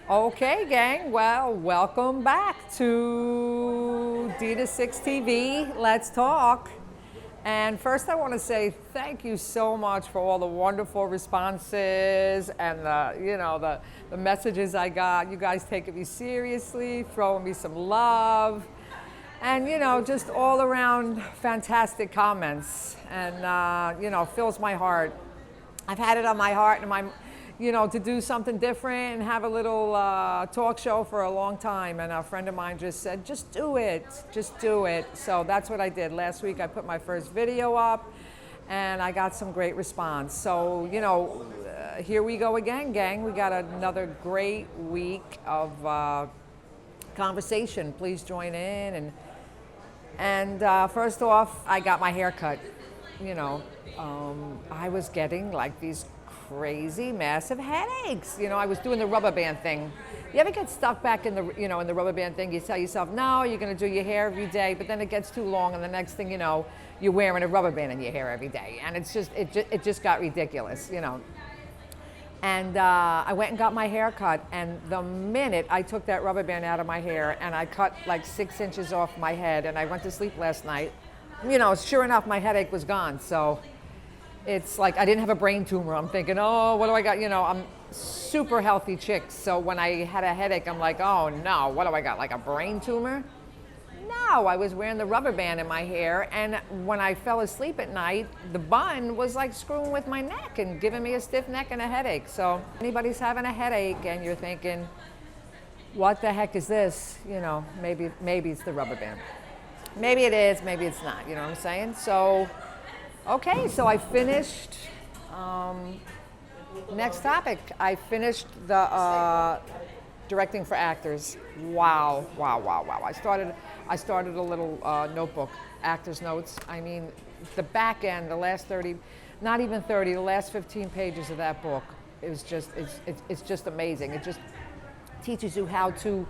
Okay, gang. Well, welcome back to Dina 6 TV. Let's talk. And first, I want to say thank you so much for all the wonderful responses and the messages I got. You guys taking me seriously, throwing me some love, and just all around fantastic comments. And fills my heart. I've had it on my heart and to do something different and have a little talk show for a long time. And a friend of mine just said, just do it, just do it. So that's what I did. Last week I put my first video up and I got some great response. So, here we go again, gang. We got another great week of conversation. Please join in. And first off, I got my hair cut. I was getting like these crazy massive headaches. I was doing the rubber band thing. You ever get stuck back in the in the rubber band thing? You tell yourself, no, you're going to do your hair every day, but then it gets too long, and the next thing you know, you're wearing a rubber band in your hair every day, and it just got ridiculous. And I went and got my hair cut, and the minute I took that rubber band out of my hair and I cut like 6 inches off my head, and I went to sleep last night, sure enough, my headache was gone. So it's like I didn't have a brain tumor. I'm thinking, oh, what do I got? I'm super healthy chick. So when I had a headache, I'm like, oh no, what do I got? Like a brain tumor? No, I was wearing the rubber band in my hair, and when I fell asleep at night, the bun was like screwing with my neck and giving me a stiff neck and a headache. So anybody's having a headache and you're thinking, what the heck is this? Maybe it's the rubber band. Maybe it is, maybe it's not, you know what I'm saying? So, okay, so I finished, next topic, I finished the directing for actors. Wow. I started a little notebook, actors notes. I mean, the back end, the last 30, not even 30, the last 15 pages of that book, it's just amazing. It just teaches you how to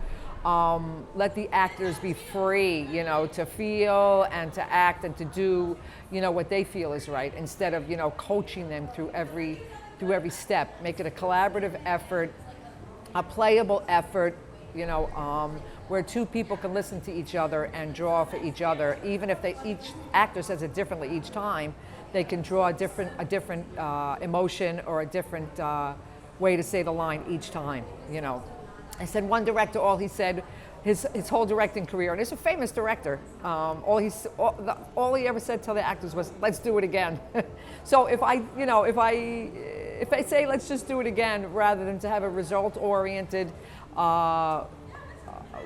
let the actors be free, to feel and to act and to do, what they feel is right, instead of, coaching them through every step. Make it a collaborative effort, a playable effort, where two people can listen to each other and draw for each other. Even if each actor says it differently each time, they can draw a different emotion or a different way to say the line each time, I said one director, all he said, his whole directing career, and he's a famous director, all he ever said to the actors was, let's do it again. So if I say let's just do it again, rather than to have a result-oriented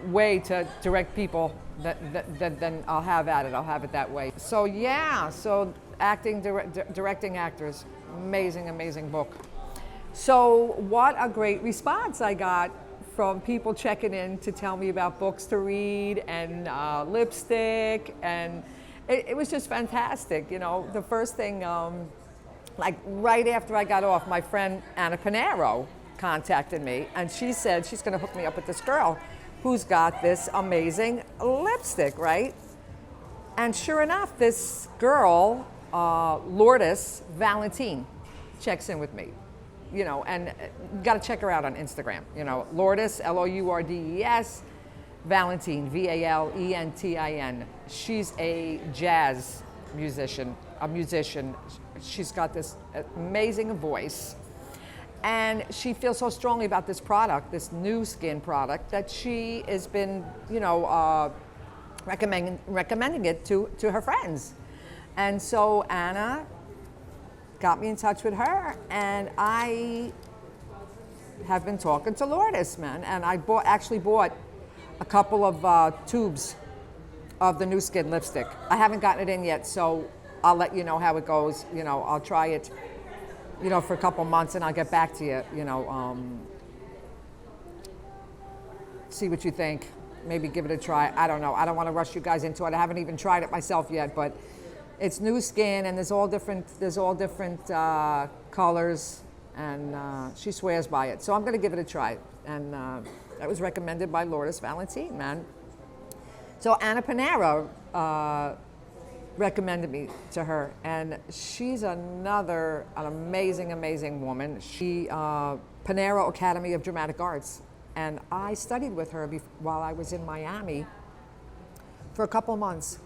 way to direct people, then I'll have at it. I'll have it that way. So yeah, acting, directing actors, amazing book. So what a great response I got from people checking in to tell me about books to read and lipstick, and it was just fantastic. The first thing, like right after I got off, my friend Anna Panero contacted me, and she said she's going to hook me up with this girl who's got this amazing lipstick, right? And sure enough, this girl, Lourdes Valentine, checks in with me. And you got to check her out on Instagram. Lourdes, Lourdes, Valentine, Valentin. She's a jazz musician, She's got this amazing voice. And she feels so strongly about this product, this new skin product, that she has been, recommending it to her friends. And so Anna got me in touch with her, and I have been talking to Lourdes, man. And I actually bought a couple of tubes of the new skin lipstick. I haven't gotten it in yet, so I'll let you know how it goes. I'll try it, for a couple months, and I'll get back to you, see what you think. Maybe give it a try. I don't know. I don't want to rush you guys into it. I haven't even tried it myself yet, but it's new skin, and there's all different colors, and she swears by it. So I'm going to give it a try. And that was recommended by Lourdes Valentine, man. So Anna Panero recommended me to her, and she's an amazing woman. She Panero Academy of Dramatic Arts. And I studied with her while I was in Miami for a couple months.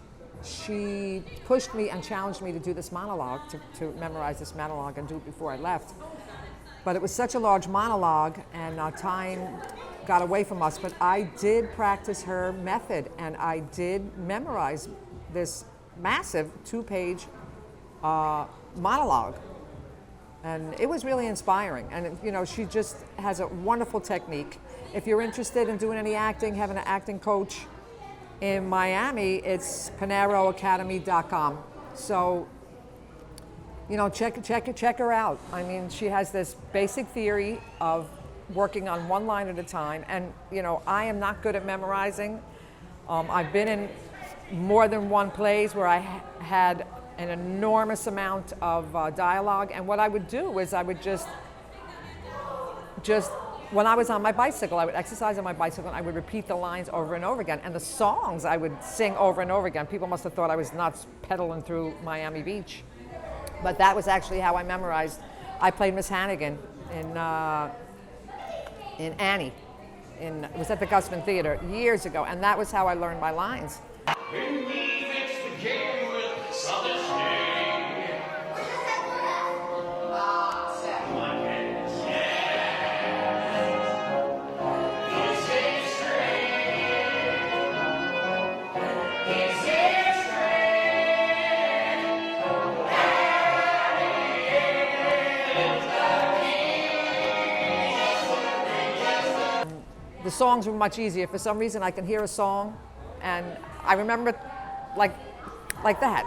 She pushed me and challenged me to do this monologue, to memorize this monologue and do it before I left. But it was such a large monologue, and time got away from us. But I did practice her method, and I did memorize this massive 2-page monologue. And it was really inspiring. And you know, she just has a wonderful technique. If you're interested in doing any acting, having an acting coach in Miami, it's PaneroAcademy.com. So, you know, check her out. I mean, she has this basic theory of working on one line at a time. And you know, I am not good at memorizing. I've been in more than one plays where I had an enormous amount of dialogue, and what I would do is I would just when I was on my bicycle, I would exercise on my bicycle and I would repeat the lines over and over again, and the songs I would sing over and over again. People must have thought I was nuts pedaling through Miami Beach, but that was actually how I memorized. I played Miss Hannigan in Annie. It was at the Gusman Theater years ago, and that was how I learned my lines. When we mix the game with Southern shade, one can stand. He stays straight. He stays straight. The songs were much easier. For some reason, I can hear a song, and I remember like that.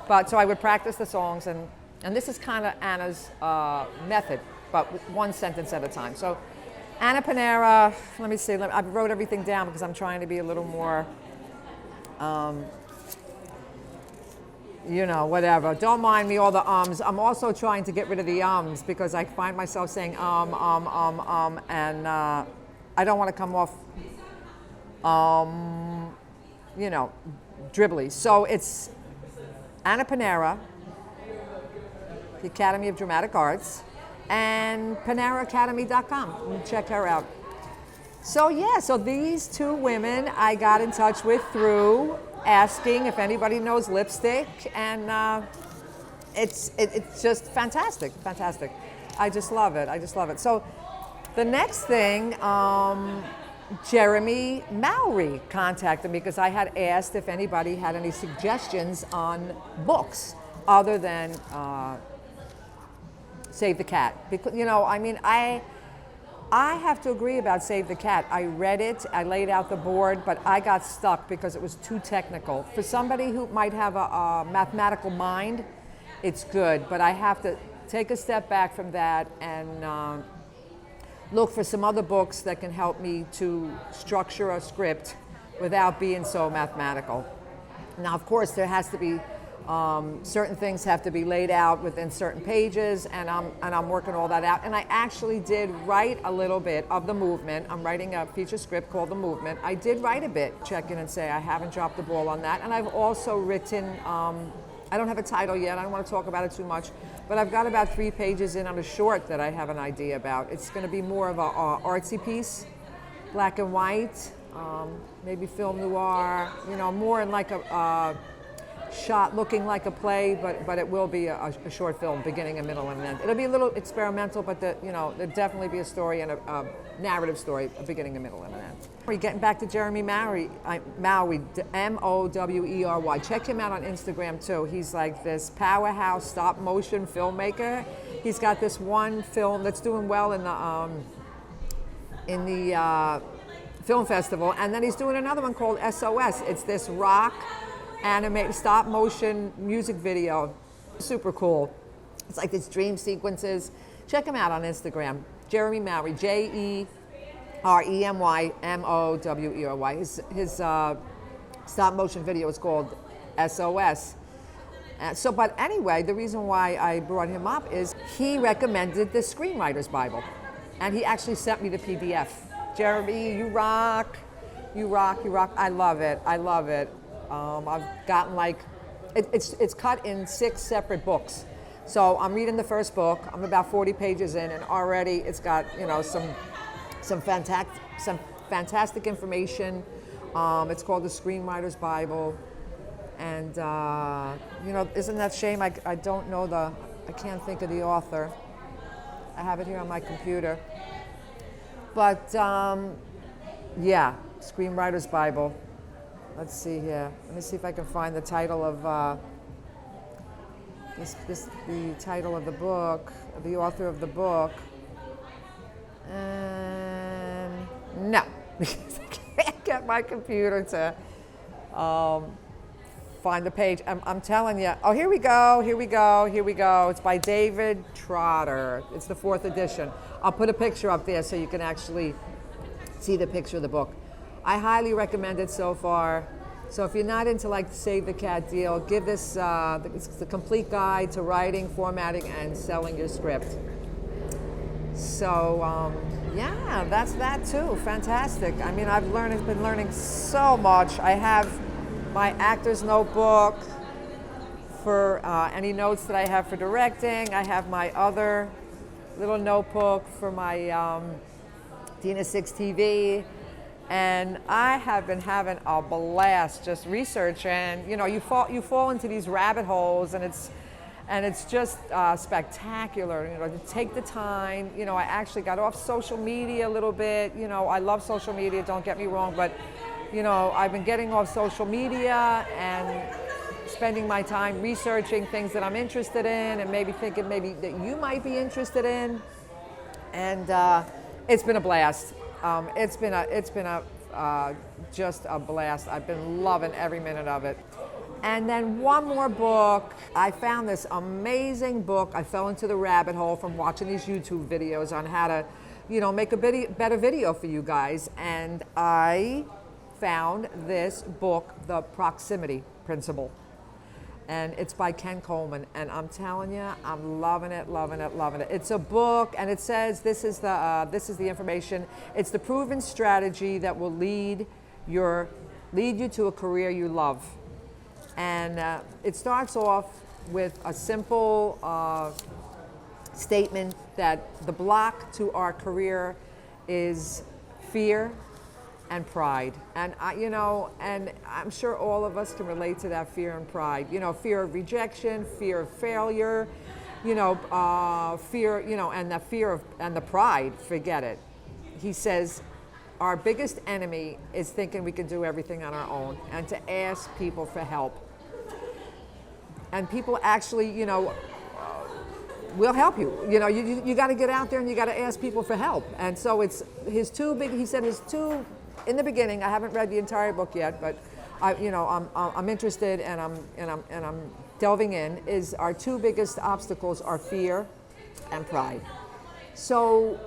But so I would practice the songs, and this is kind of Anna's method, but with one sentence at a time. So Anna Panera, let me see, I wrote everything down because I'm trying to be a little more, you know, whatever. Don't mind me, all the ums. I'm also trying to get rid of the ums because I find myself saying and I don't want to come off, you know, dribbly. So it's Anna Panera, the Academy of Dramatic Arts, and PaneraAcademy.com. Check her out. So yeah, so these two women I got in touch with through asking if anybody knows lipstick, and it's just fantastic. I just love it. So the next thing, Jeremy Mowry contacted me because I had asked if anybody had any suggestions on books other than Save the Cat. Because, you know, I mean, I have to agree about Save the Cat. I read it, I laid out the board, but I got stuck because it was too technical. For somebody who might have a mathematical mind, it's good, but I have to take a step back from that and look for some other books that can help me to structure a script without being so mathematical. Now, of course, there has to be certain things have to be laid out within certain pages, and I'm working all that out. And I actually did write a little bit of The Movement. I'm writing a feature script called The Movement. I did write a bit, check in and say I haven't dropped the ball on that. And I've also written, I don't have a title yet, I don't want to talk about it too much, but I've got about 3 pages in on a short that I have an idea about. It's going to be more of a artsy piece, black and white, maybe film noir, you know, more in like a shot looking like a play, but it will be a short film, beginning, a middle, and an end. It'll be a little experimental, but there'll definitely be a story and a narrative story, a beginning, a middle, and an end. We're getting back to Jeremy Mowry, Mowry. Check him out on Instagram too. He's like this powerhouse stop motion filmmaker. He's got this one film that's doing well in the film festival, and then he's doing another one called SOS. It's this rock animated stop motion music video. Super cool. It's like these dream sequences. Check him out on Instagram. Jeremy Mowry, JEREMYMOWERY. His stop motion video is called SOS. But anyway, the reason why I brought him up is he recommended the Screenwriter's Bible, and he actually sent me the PDF. Jeremy, you rock. I love it. I've gotten it's cut in 6 separate books. So I'm reading the first book. I'm about 40 pages in, and already it's got, you know, some some fantastic information. It's called the Screenwriter's Bible. And, isn't that a shame? I don't know I can't think of the author. I have it here on my computer. But, yeah, Screenwriter's Bible. Let's see here. Let me see if I can find the title of the title of the book, the author of the book. No, because I can't get my computer to find the page. I'm telling you. Oh, here we go. It's by David Trotter. It's the 4th edition. I'll put a picture up there so you can actually see the picture of the book. I highly recommend it so far. So if you're not into like the Save the Cat deal, give this it's the complete guide to writing, formatting, and selling your script. So yeah, that's that too. Fantastic. I mean, I've been learning so much. I have my actor's notebook for any notes that I have for directing. I have my other little notebook for my Dina 6 TV. And I have been having a blast just researching. You know, you fall into these rabbit holes, and it's just spectacular. You know, to take the time. You know, I actually got off social media a little bit. You know, I love social media. Don't get me wrong, but you know, I've been getting off social media and spending my time researching things that I'm interested in, and maybe thinking maybe that you might be interested in. And it's been a blast. It's been just a blast. I've been loving every minute of it. And then one more book. I found this amazing book. I fell into the rabbit hole from watching these YouTube videos on how to, you know, make a better video for you guys. And I found this book, The Proximity Principle. And it's by Ken Coleman, and I'm telling you, I'm loving it. It's a book, and it says this is the information. It's the proven strategy that will lead you to a career you love. And it starts off with a simple statement that the block to our career is fear and pride. And and I'm sure all of us can relate to that fear and pride. You know, fear of rejection, fear of failure, fear, and the pride, forget it. He says, our biggest enemy is thinking we can do everything on our own, and to ask people for help. And people actually, will help you. You got to get out there and you got to ask people for help. And so it's in the beginning, I haven't read the entire book yet, but I'm interested, and I'm delving in. Is our 2 biggest obstacles are fear and pride. So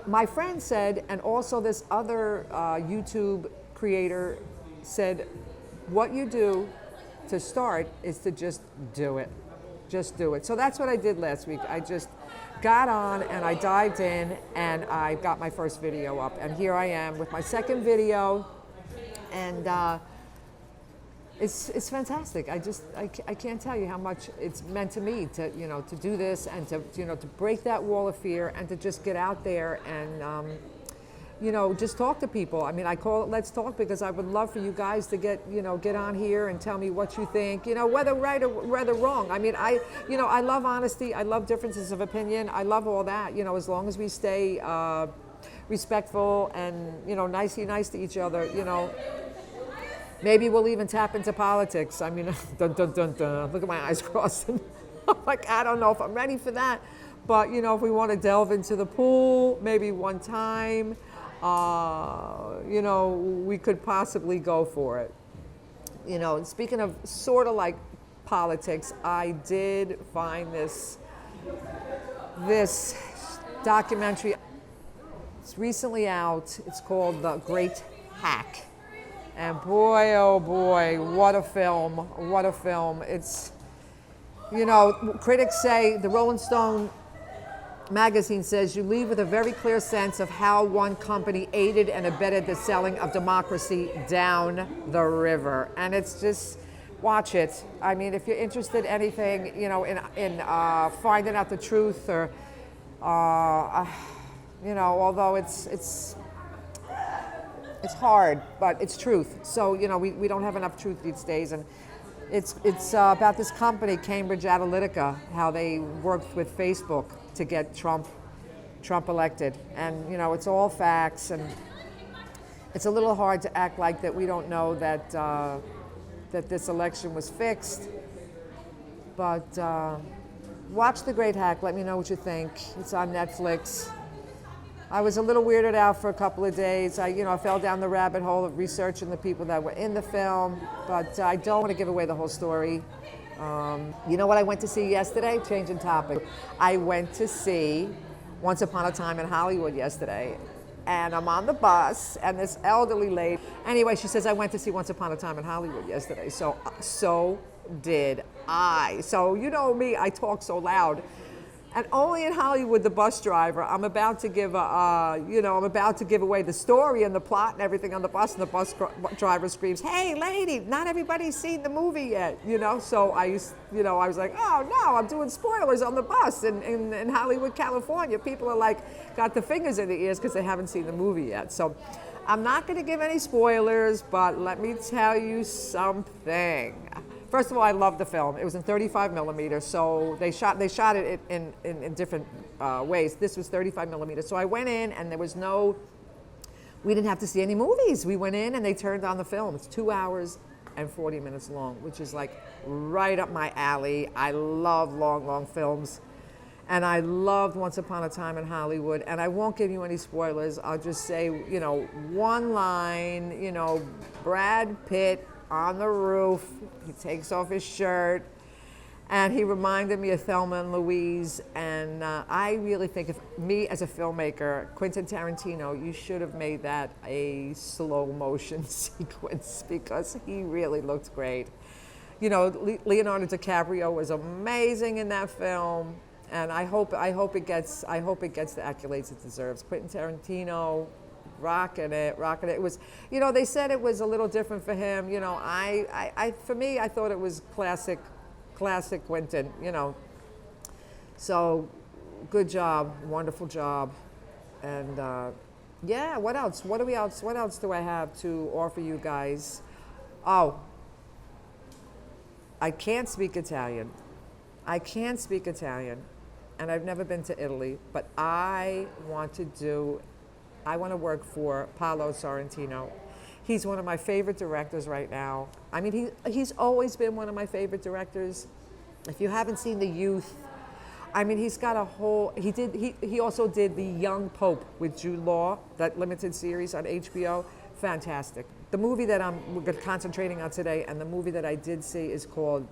my friend said, and also this other YouTube creator said, what you do to start is to just do it. Just do it. So that's what I did last week. I just got on and I dived in, and I got my first video up, and here I am with my second video, and it's fantastic. I can't tell you how much it's meant to me to do this, and to break that wall of fear, and to just get out there and just talk to people. I mean, I call it Let's Talk, because I would love for you guys to get on here and tell me what you think, whether right or whether wrong. I mean, I love honesty. I love differences of opinion. I love all that, as long as we stay respectful and, nice to each other, Maybe we'll even tap into politics. I mean, dun, dun, dun, dun. Look at my eyes crossing. Like, I don't know if I'm ready for that. But, if we want to delve into the pool, maybe one time, we could possibly go for it. Speaking of sort of like politics, I did find this documentary. It's recently out. It's called The Great Hack. And boy, oh boy, what a film, what a film. It's, critics say, the Rolling Stone magazine says, you leave with a very clear sense of how one company aided and abetted the selling of democracy down the river. And it's just, watch it. I mean, if you're interested in anything, in finding out the truth, or, although it's It's hard, but it's truth. So, we don't have enough truth these days. And it's about this company, Cambridge Analytica, how they worked with Facebook to get Trump elected. And, it's all facts. And it's a little hard to act like that we don't know that, that this election was fixed. But watch The Great Hack. Let me know what you think. It's on Netflix. I was a little weirded out for a couple of days. I fell down the rabbit hole of researching the people that were in the film, but I don't want to give away the whole story. You know what I went to see yesterday? Changing topic. I went to see Once Upon a Time in Hollywood yesterday, and I'm on the bus, and this elderly lady, anyway, she says, I went to see Once Upon a Time in Hollywood yesterday, so did I. So you know me, I talk so loud. And only in Hollywood, the bus driver, I'm about to give away the story and the plot and everything on the bus, and the bus driver screams, "Hey, lady, not everybody's seen the movie yet," So I was like, oh no, I'm doing spoilers on the bus in Hollywood, California. People are like, got the fingers in the ears because they haven't seen the movie yet. So I'm not going to give any spoilers, but let me tell you something. First of all, I love the film. It was in 35 millimeters, so they shot it in different ways. This was 35 millimeters. So I went in, and we didn't have to see any movies. We went in, and they turned on the film. It's 2 hours and 40 minutes long, which is like right up my alley. I love long films. And I loved Once Upon a Time in Hollywood. And I won't give you any spoilers. I'll just say, one line, Brad Pitt on the roof, he takes off his shirt, and he reminded me of Thelma and Louise. And I really think, if me as a filmmaker, Quentin Tarantino, you should have made that a slow motion sequence, because he really looked great. Leonardo Dicaprio was amazing in that film, and I hope it gets the accolades it deserves. Quentin Tarantino, rocking it. It was, they said it was a little different for him. For me, I thought it was classic Quentin, So, good job, wonderful job. And what else? What else do I have to offer you guys? Oh, I can't speak Italian. And I've never been to Italy, but I want to work for Paolo Sorrentino. He's one of my favorite directors right now. I mean, he's always been one of my favorite directors. If you haven't seen The Youth, I mean, he's got a whole, he also did The Young Pope with Jude Law, that limited series on HBO. Fantastic. The movie that we're concentrating on today, and the movie that I did see, is called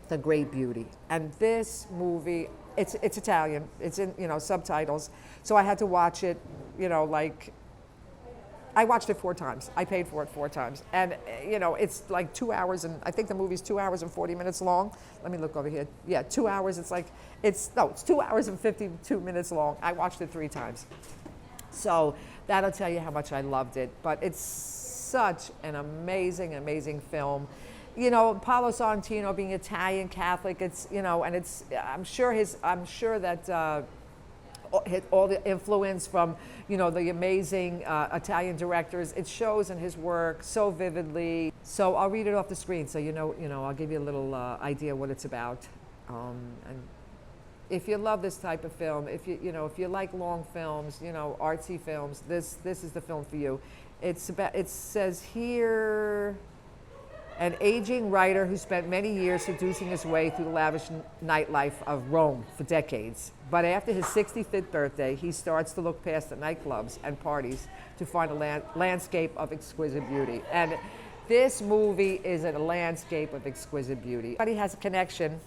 The Great Beauty. And this movie, it's Italian. It's in, subtitles. So I had to watch it, I watched it 4 times. I paid for it 4 times. And, it's like 2 hours, and I think the movie's 2 hours and 40 minutes long. Let me look over here. Yeah, 2 hours. It's 2 hours and 52 minutes long. I watched it 3 times. So that'll tell you how much I loved it. But it's such an amazing film. Paolo Sorrentino being Italian Catholic, it's, and it's, I'm sure that all the influence from, the amazing Italian directors, it shows in his work so vividly. So I'll read it off the screen, so I'll give you a little idea what it's about. And if you love this type of film, if you like long films, artsy films, this is the film for you. It says here, an aging writer who spent many years seducing his way through the lavish nightlife of Rome for decades. But after his 65th birthday, he starts to look past the nightclubs and parties to find a landscape of exquisite beauty. And this movie is a landscape of exquisite beauty. Somebody has a connection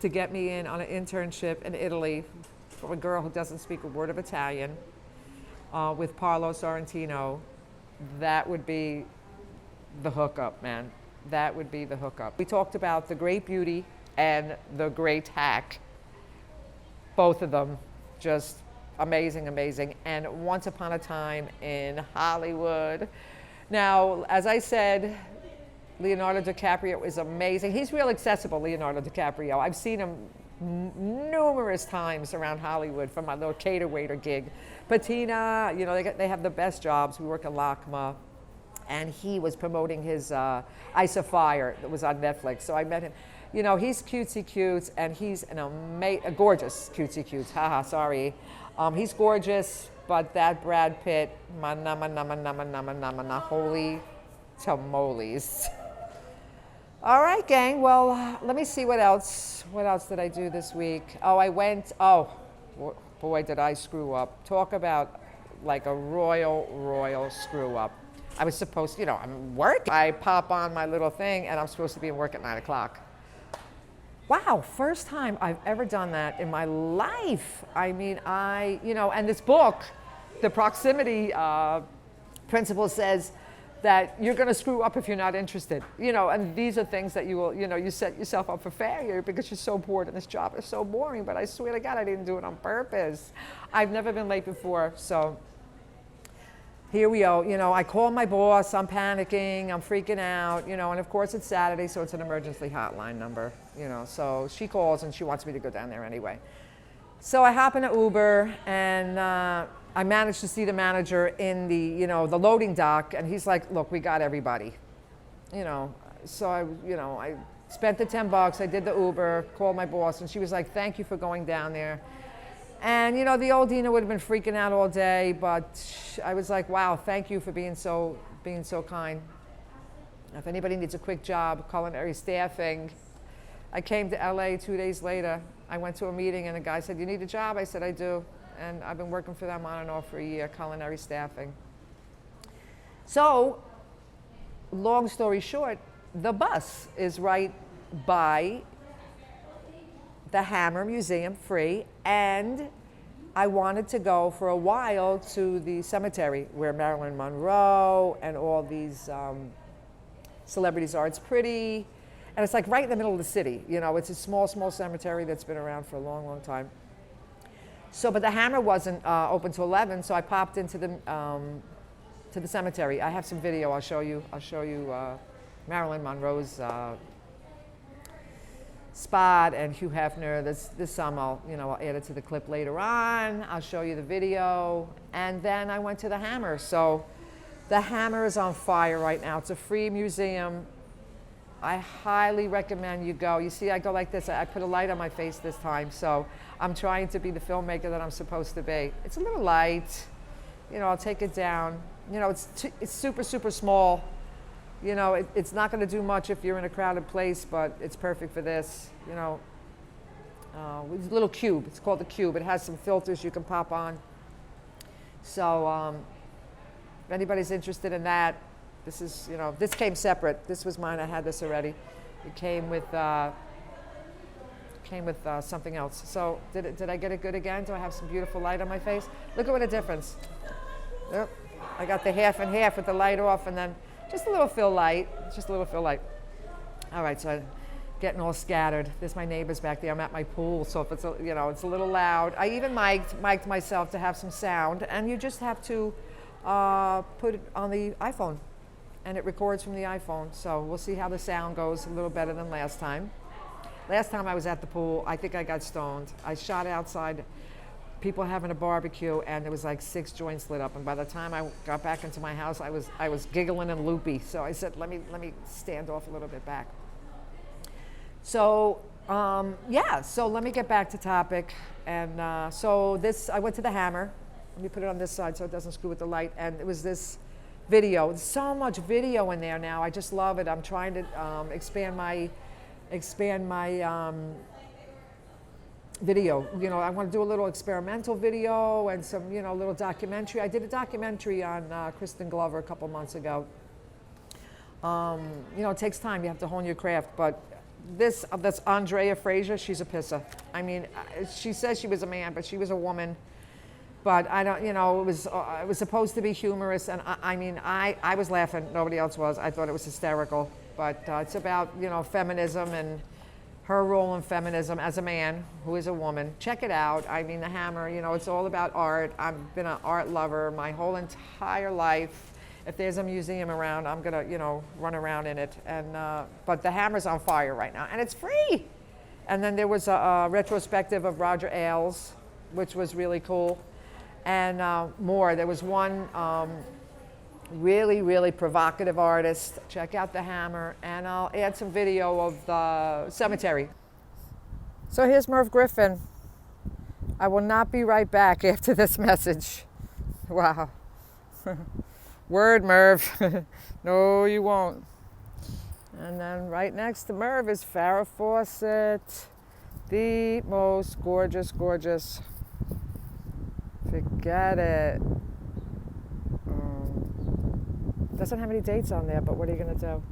to get me in on an internship in Italy for a girl who doesn't speak a word of Italian with Paolo Sorrentino. That would be the hookup, man. That would be the hookup. We talked about The Great Beauty and The Great Hack. Both of them just amazing. And Once Upon a Time in Hollywood. Now, as I said, Leonardo DiCaprio is amazing. He's real accessible, Leonardo DiCaprio. I've seen him numerous times around Hollywood for my little cater waiter gig. But Tina, you know, they have the best jobs. We work at LACMA, and he was promoting his Ice of Fire that was on Netflix. So I met him. You know, he's cutesy cute, and he's a gorgeous cutesy cute. Haha, sorry. He's gorgeous, but that Brad Pitt, holy tamales. All right, gang. Well, let me see what else. What else did I do this week? Oh, boy, did I screw up. Talk about like a royal screw up. I was supposed, you know, I'm working. I pop on my little thing, and I'm supposed to be in work at 9 o'clock. Wow, first time I've ever done that in my life. I mean, you know, and this book, the proximity principle says that you're going to screw up if you're not interested. You know, and these are things that you will, you know, you set yourself up for failure because you're so bored and this job is so boring. But I swear to God, I didn't do it on purpose. I've never been late before, so here we go. You know, I call my boss, I'm panicking, I'm freaking out, you know, and of course it's Saturday, so it's an emergency hotline number, you know, so she calls and she wants me to go down there anyway. So I hop in an Uber, and I managed to see the manager in the, you know, the loading dock, and he's like, look, we got everybody, you know. So I spent the $10, I did the Uber, called my boss, and she was like, thank you for going down there. And, you know, the old Dina would have been freaking out all day, but I was like, wow, thank you for being so kind. If anybody needs a quick job, culinary staffing. I came to LA 2 days later. I went to a meeting, and the guy said, you need a job? I said, I do. And I've been working for them on and off for a year, culinary staffing. So, long story short, the bus is right by the Hammer Museum, free, and I wanted to go for a while to the cemetery where Marilyn Monroe and all these celebrities are. It's pretty, and it's like right in the middle of the city. You know, it's a small cemetery that's been around for a long time. So, but the Hammer wasn't open till 11, so I popped into the cemetery. I have some video. I'll show you Marilyn Monroe's spot and Hugh Hefner. This I'll add it to the clip later on. I'll show you the video, and then I went to the Hammer. So, the Hammer is on fire right now. It's a free museum. I highly recommend you go. You see, I go like this. I put a light on my face this time, so I'm trying to be the filmmaker that I'm supposed to be. It's a little light. You know, I'll take it down. You know, it's super small. You know, it's not going to do much if you're in a crowded place, but it's perfect for this. You know, it's a little cube. It's called the cube. It has some filters you can pop on. So, if anybody's interested in that, this is, you know, this came separate. This was mine. I had this already. It came with something else. So, did I get it good again? Do I have some beautiful light on my face? Look at what a difference. Yep. I got the half and half with the light off, and then just a little fill light. Just a little fill light. All right, so I'm getting all scattered. There's my neighbors back there. I'm at my pool, so if it's it's a little loud. I even mic'd myself to have some sound, and you just have to put it on the iPhone, and it records from the iPhone. So we'll see how the sound goes. A little better than last time. Last time I was at the pool, I think I got stoned. I shot outside, people having a barbecue, and there was like 6 joints lit up. And by the time I got back into my house, I was giggling and loopy. So I said, let me stand off a little bit back. So so let me get back to topic. And I went to the Hammer. Let me put it on this side so it doesn't screw with the light. And it was this video. There's so much video in there now. I just love it. I'm trying to expand my video. You know, I want to do a little experimental video and some, little documentary. I did a documentary on Kristen Glover a couple months ago. It takes time. You have to hone your craft. But that's Andrea Fraser. She's a pisser. I mean, she says she was a man, but she was a woman. But I don't, it was supposed to be humorous, and I was laughing. Nobody else was. I thought it was hysterical. But it's about, feminism and her role in feminism as a man who is a woman. Check it out. I mean, the Hammer, it's all about art. I've been an art lover my whole entire life. If there's a museum around, I'm gonna, run around in it. And but the Hammer's on fire right now, and it's free. And then there was a retrospective of Roger Ailes, which was really cool. And more. There was one really, really provocative artist. Check out The Hammer, and I'll add some video of the cemetery. So here's Merv Griffin. I will not be right back after this message. Wow. Word, Merv. No, you won't. And then right next to Merv is Farrah Fawcett. The most gorgeous, gorgeous. Forget it. Doesn't have any dates on there, but what are you going to do?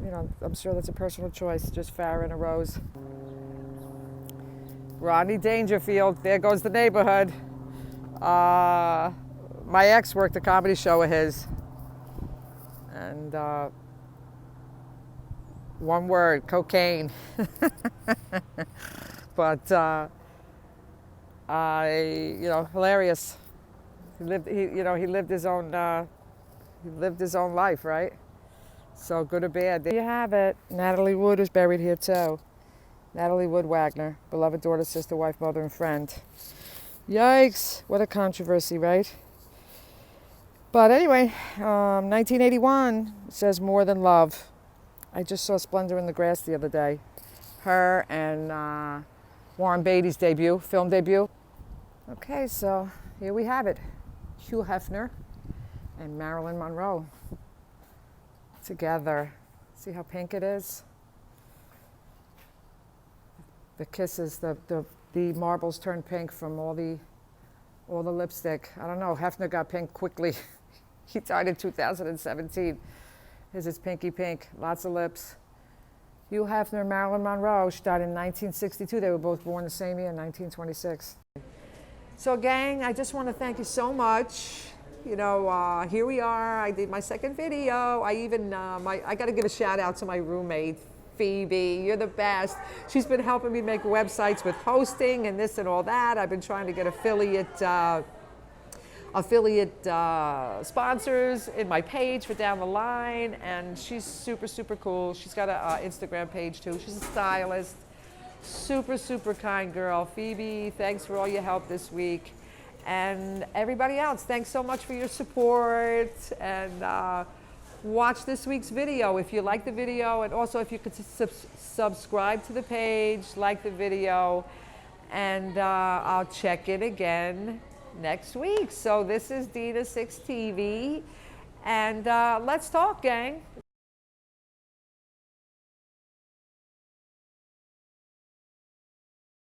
You know, I'm sure that's a personal choice. Just Farrah and a rose. Rodney Dangerfield. There goes the neighborhood. My ex worked a comedy show of his. And one word, cocaine. But you know, hilarious. He lived his own life, right? So good or bad. There you have it. Natalie Wood is buried here too. Natalie Wood Wagner, beloved daughter, sister, wife, mother, and friend. Yikes! What a controversy, right? But anyway, 1981 says More Than Love. I just saw Splendor in the Grass the other day. Her and Warren Beatty's film debut. Okay, so here we have it. Hugh Hefner and Marilyn Monroe together. See how pink it is? The kisses, the marbles turned pink from all the lipstick. I don't know, Hefner got pink quickly. He died in 2017. His is pinky pink, lots of lips. Hugh Hefner and Marilyn Monroe, she died in 1962. They were both born the same year, 1926. So gang, I just want to thank you so much. You know, here we are. I did my second video. I got to give a shout out to my roommate, Phoebe. You're the best. She's been helping me make websites with hosting and this and all that. I've been trying to get affiliate sponsors in my page for down the line, and she's super, super cool. She's got an Instagram page too. She's a stylist. Super, super kind girl. Phoebe, thanks for all your help this week. And everybody else, thanks so much for your support. And watch this week's video if you like the video. And also if you could subscribe to the page, like the video. And I'll check in again next week. So this is Dina 6 TV. And let's talk, gang.